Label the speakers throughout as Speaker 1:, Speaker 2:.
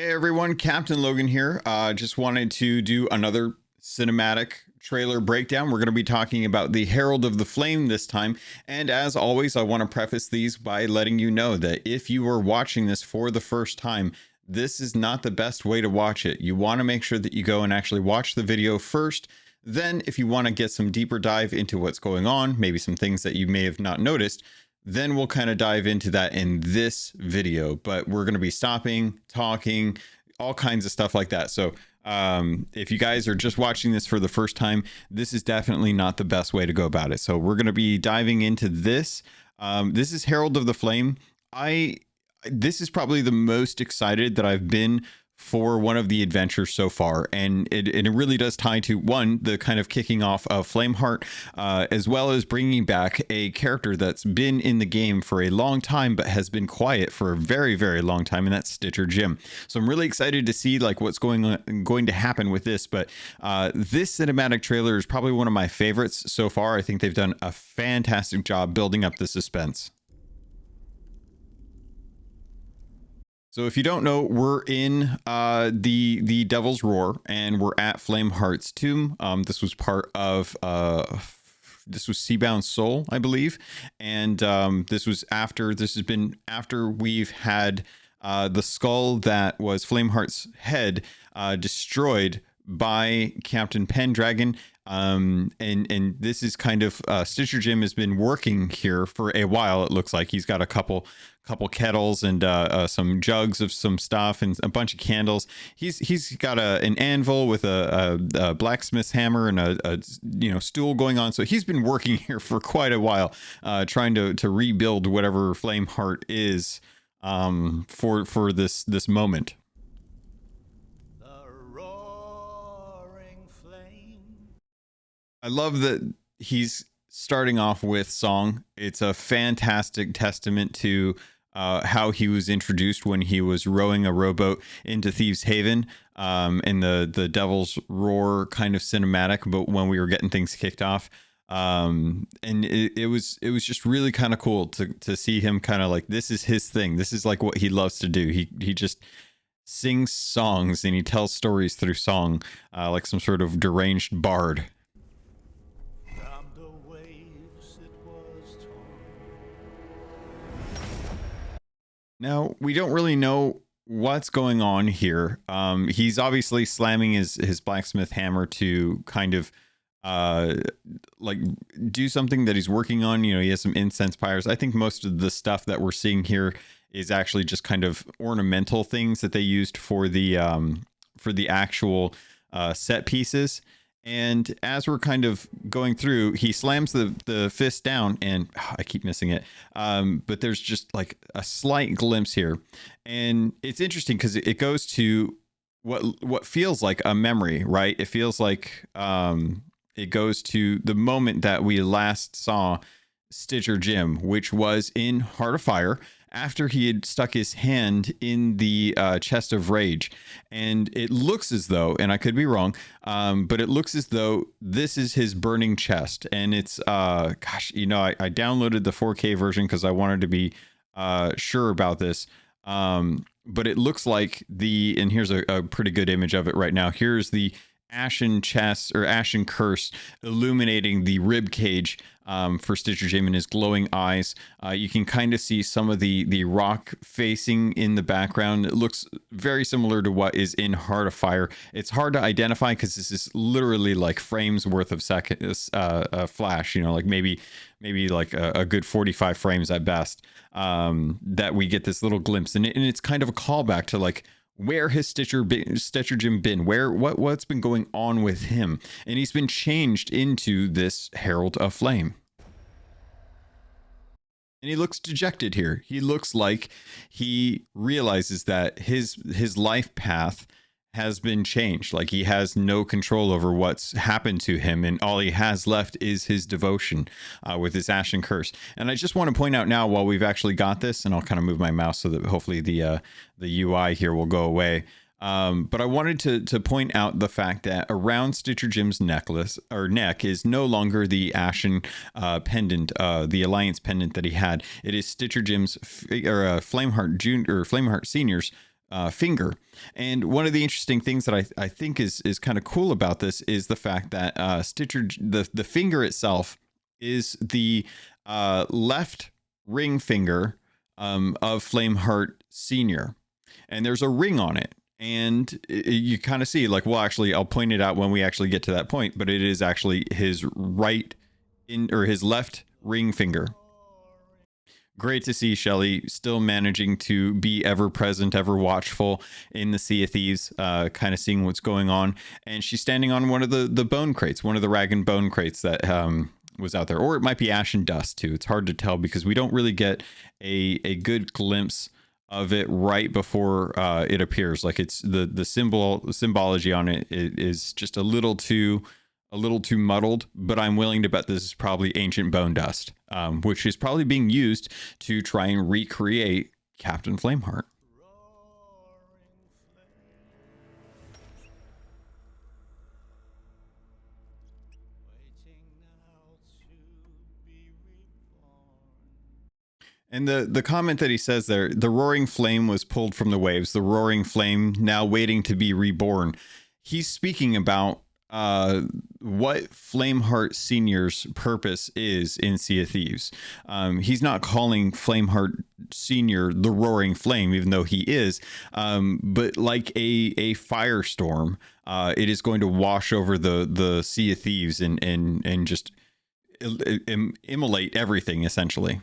Speaker 1: Hey everyone, Captain Logan here. Just wanted to do another cinematic trailer breakdown. We're going to be talking about the Herald of the Flame this time. And as always, I want to preface these by letting you know that if you are watching this for the first time, this is not the best way to watch it. You want to make sure that you go and actually watch the video first. Then if you want to get some deeper dive into what's going on, maybe some things that you may have not noticed, then we'll kind of dive into that in this video. But we're going to be stopping, talking, all kinds of stuff like that. So if you guys are just watching this for the first time, this is definitely not the best way to go about it. So we're going to be diving into this. This is Herald of the Flame. This is probably the most excited that I've been for one of the adventures so far, and it really does tie to one, the kind of kicking off of Flameheart, as well as bringing back a character that's been in the game for a long time but has been quiet for a very, very long time, and that's Stitcher Jim. So I'm really excited to see like what's going to happen with this. But this cinematic trailer is probably one of my favorites so far. I think they've done a fantastic job building up the suspense. So if you don't know, we're in the Devil's Roar, and we're at Flameheart's tomb. This was part of this was Seabound Soul, I believe, and this has been after we've had the skull that was Flameheart's head destroyed by Captain Pendragon. And this is kind of Stitcher Jim has been working here for a while. It looks like he's got a couple kettles and some jugs of some stuff and a bunch of candles. He's got an anvil with a blacksmith's hammer and a stool going on. So he's been working here for quite a while, trying to rebuild whatever Flameheart is for this moment. I love that he's starting off with song. It's a fantastic testament to how he was introduced when he was rowing a rowboat into Thieves Haven in the Devil's Roar kind of cinematic, but when we were getting things kicked off. And it was just really kind of cool to see him kind of like, this is his thing. This is like what he loves to do. He just sings songs and he tells stories through song, like some sort of deranged bard. Now, we don't really know what's going on here. He's obviously slamming his blacksmith hammer to kind of like do something that he's working on. You know, he has some incense pyres. I think most of the stuff that we're seeing here is actually just kind of ornamental things that they used for the actual set pieces. And as we're kind of going through, he slams the fist down, and I keep missing it. But there's just like a slight glimpse here. And it's interesting because it goes to what feels like a memory, right? It feels like it goes to the moment that we last saw Stitcher Jim, which was in Heart of Fire, after he had stuck his hand in the chest of rage. And it looks as though, and I could be wrong, but it looks as though this is his burning chest. And it's gosh, you know, I downloaded the 4K version because I wanted to be sure about this. But it looks like and here's a pretty good image of it right now. Here's the ashen chest or ashen curse illuminating the rib cage for Stitcher Jim and his glowing eyes. You can kind of see some of the rock facing in the background. It looks very similar to what is in Heart of Fire. It's hard to identify because this is literally like frames worth of flash, you know, like maybe like a good 45 frames at best, that we get this little glimpse. And it's kind of a callback to like, where has Stitcher Jim been? What's been going on with him? And he's been changed into this Herald of Flame. And he looks dejected here. He looks like he realizes that his life path has been changed. Like he has no control over what's happened to him, and all he has left is his devotion with his ashen curse. And I just want to point out now, while we've actually got this, and I'll kind of move my mouse so that hopefully the UI here will go away. But I wanted to point out the fact that around Stitcher Jim's neck is no longer the ashen pendant, the alliance pendant that he had. It is Stitcher Jim's Flameheart Junior or Flameheart Senior's finger. And one of the interesting things that I think is kind of cool about this is the fact that Stitcher, the finger itself, is the left ring finger of Flameheart Senior, and there's a ring on it. And you kind of see, like, well, actually, I'll point it out when we actually get to that point, but it is actually his his left ring finger. Great to see Shelly still managing to be ever present, ever watchful in the Sea of Thieves, kind of seeing what's going on. And she's standing on one of the bone crates, one of the rag and bone crates that was out there. Or it might be ash and dust too. It's hard to tell because we don't really get a good glimpse of it right before it appears. Like, it's the symbology on it is just a little too muddled, but I'm willing to bet this is probably ancient bone dust, which is probably being used to try and recreate Captain Flameheart. And the comment that he says there, the roaring flame was pulled from the waves, the roaring flame now waiting to be reborn. He's speaking about what Flameheart Senior's purpose is in Sea of Thieves. He's not calling Flameheart Senior the Roaring Flame, even though he is, but like a firestorm, it is going to wash over the Sea of Thieves and just immolate everything, essentially.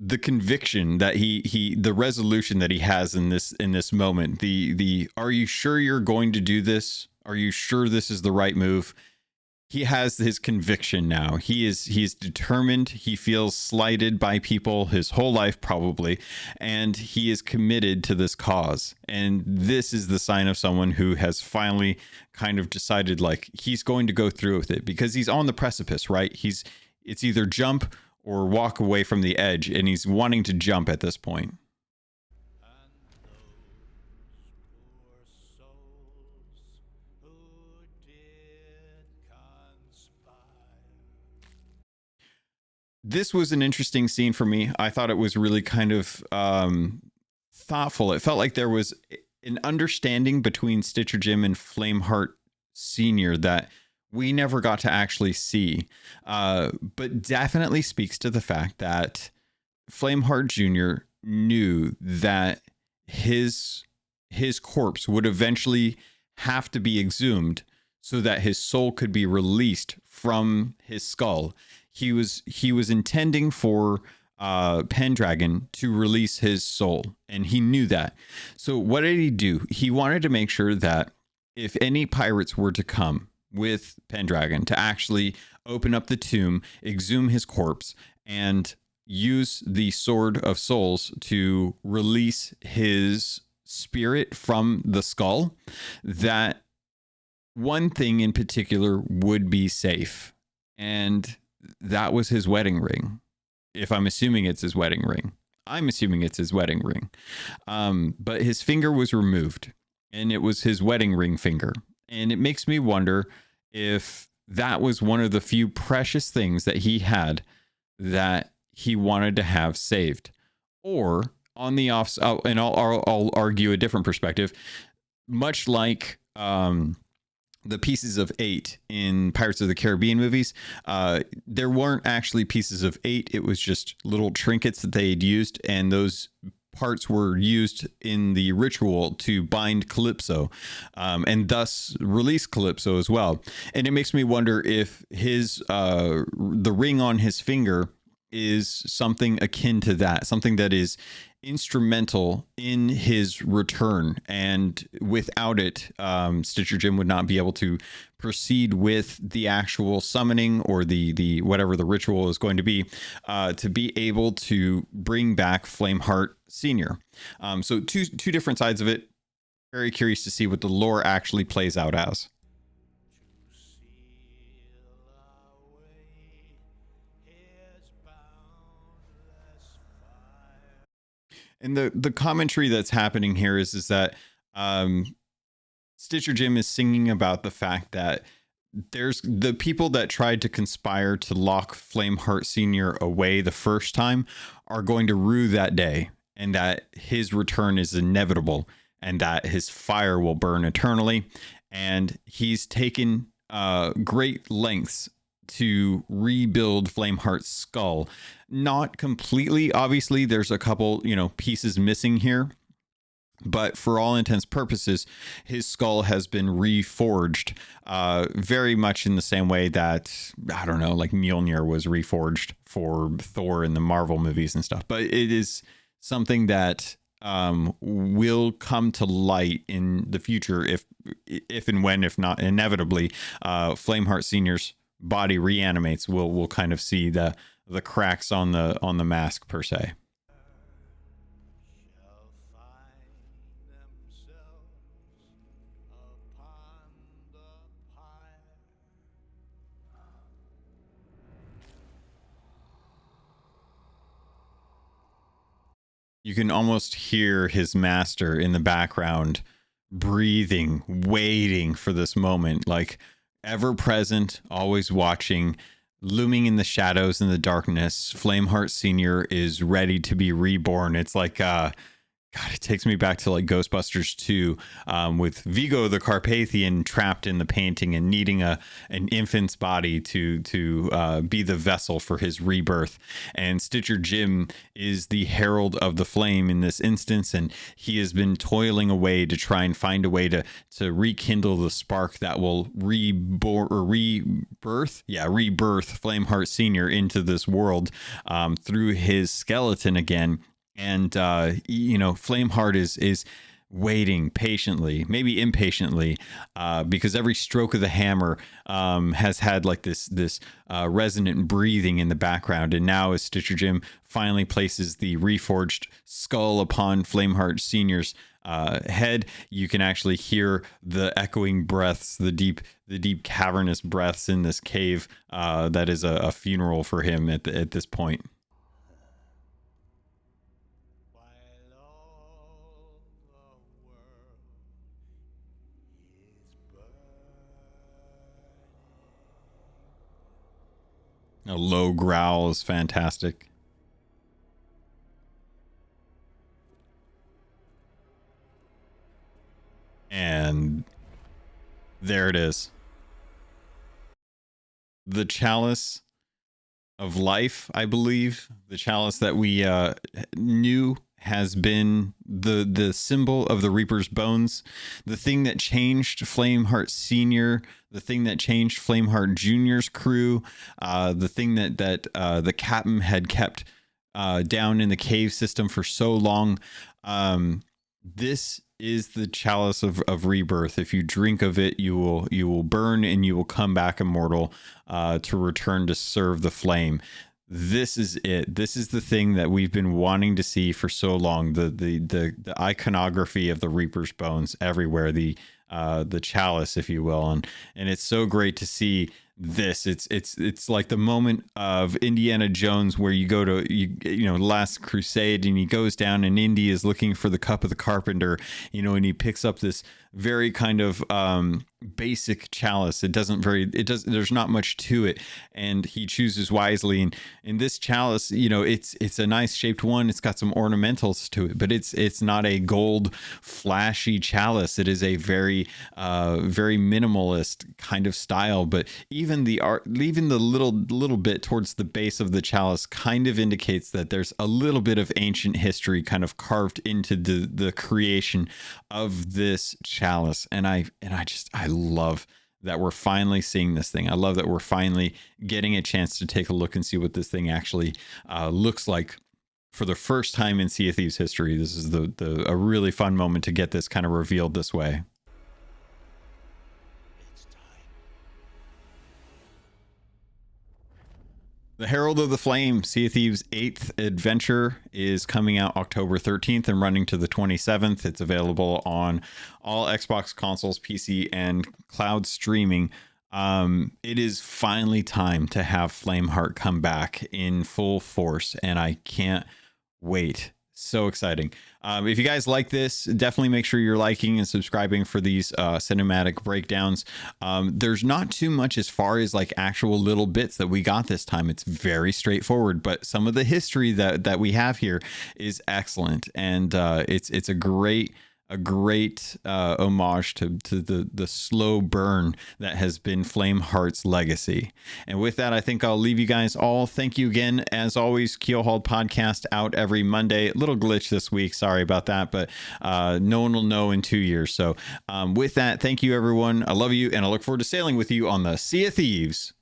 Speaker 1: The conviction that the resolution that he has in this moment, the are you sure you're going to do this? Are you sure this is the right move? He has his conviction now. He's determined. He feels slighted by people his whole life probably, and he is committed to this cause. And this is the sign of someone who has finally kind of decided, like, he's going to go through with it because he's on the precipice, right? It's either jump or walk away from the edge, and he's wanting to jump at this point. This was an interesting scene for me. I thought it was really kind of thoughtful. It felt like there was an understanding between Stitcher Jim and Flameheart Senior that we never got to actually see, but definitely speaks to the fact that Flameheart Jr. knew that his corpse would eventually have to be exhumed so that his soul could be released from his skull. He was intending for Pendragon to release his soul, and he knew that. So what did he do? He wanted to make sure that if any pirates were to come with Pendragon to actually open up the tomb, exhume his corpse, and use the Sword of Souls to release his spirit from the skull, that one thing in particular would be safe. And that was his wedding ring. If I'm assuming it's his wedding ring. I'm assuming it's his wedding ring. But his finger was removed, and it was his wedding ring finger. And it makes me wonder if that was one of the few precious things that he had that he wanted to have saved. Or on the off, and I'll argue a different perspective, much like the pieces of 8 in Pirates of the Caribbean movies, there weren't actually pieces of 8. It was just little trinkets that they had used, and those parts were used in the ritual to bind Calypso, and thus release Calypso as well. And it makes me wonder if the ring on his finger is something akin to that, something that is instrumental in his return, and without it, Stitcher Jim would not be able to proceed with the actual summoning or the whatever the ritual is going to be able to bring back Flameheart Senior. So two different sides of it. Very curious to see what the lore actually plays out as. And the commentary that's happening here is that Stitcher Jim is singing about the fact that there's the people that tried to conspire to lock Flameheart Senior away the first time are going to rue that day, and that his return is inevitable, and that his fire will burn eternally. And he's taken great lengths to rebuild Flameheart's skull. Not completely, obviously. There's a couple, pieces missing here. But for all intents purposes, his skull has been reforged, very much in the same way that, I don't know, like Mjolnir was reforged for Thor in the Marvel movies and stuff. But it is something that will come to light in the future if and when, if not inevitably, Flameheart Senior's body reanimates. We'll kind of see the cracks on the mask per se. You can almost hear his master in the background breathing, waiting for this moment, like ever present, always watching, looming in the shadows and the darkness. Flameheart Senior is ready to be reborn. It's like God, it takes me back to like Ghostbusters 2, with Vigo the Carpathian trapped in the painting and needing an infant's body to be the vessel for his rebirth. And Stitcher Jim is the herald of the flame in this instance, and he has been toiling away to try and find a way to rekindle the spark that will rebirth Flameheart Senior into this world through his skeleton again. And Flameheart is waiting patiently, maybe impatiently, because every stroke of the hammer has had like this resonant breathing in the background. And now, as Stitcher Jim finally places the reforged skull upon Flameheart Senior's head, you can actually hear the echoing breaths, the deep cavernous breaths in this cave that is a funeral for him at this point. A low growl is fantastic. And there it is. The Chalice of Life, I believe. The chalice that we knew has been the symbol of the Reaper's bones. The thing that changed Flameheart Senior, the thing that changed Flameheart Junior's crew, the thing that the captain had kept down in the cave system for so long. This is the chalice of rebirth. If you drink of it, you will burn, and you will come back immortal to return to serve the flame. This is it. This is the thing that we've been wanting to see for so long. The iconography of the Reaper's bones everywhere. The chalice, if you will, and it's so great to see this. It's like the moment of Indiana Jones where you go to Last Crusade, and he goes down, and Indy is looking for the cup of the carpenter, and he picks up this very kind of basic chalice. There's not much to it, and he chooses wisely. And in this chalice, it's a nice shaped one. It's got some ornamentals to it, but it's not a gold flashy chalice. It is a very very minimalist kind of style. But even the art, leaving the little bit towards the base of the chalice, kind of indicates that there's a little bit of ancient history kind of carved into the creation of this chalice. And I love that we're finally seeing this thing. I love that we're finally getting a chance to take a look and see what this thing actually looks like for the first time in Sea of Thieves history. This is a really fun moment to get this kind of revealed this way. The Herald of the Flame, Sea of Thieves' 8th adventure, is coming out October 13th and running to the 27th. It's available on all Xbox consoles, PC, and cloud streaming. It is finally time to have Flameheart come back in full force, and I can't wait. So exciting. If you guys like this, definitely make sure you're liking and subscribing for these cinematic breakdowns. There's not too much as far as like actual little bits that we got this time. It's very straightforward, but some of the history that we have here is excellent, and it's a great homage to the slow burn that has been Flameheart's legacy. And with that, I think I'll leave you guys all. Thank you again. As always, Keelhauled podcast out every Monday. Little glitch this week. Sorry about that, but no one will know in 2 years. So with that, thank you, everyone. I love you, and I look forward to sailing with you on the Sea of Thieves.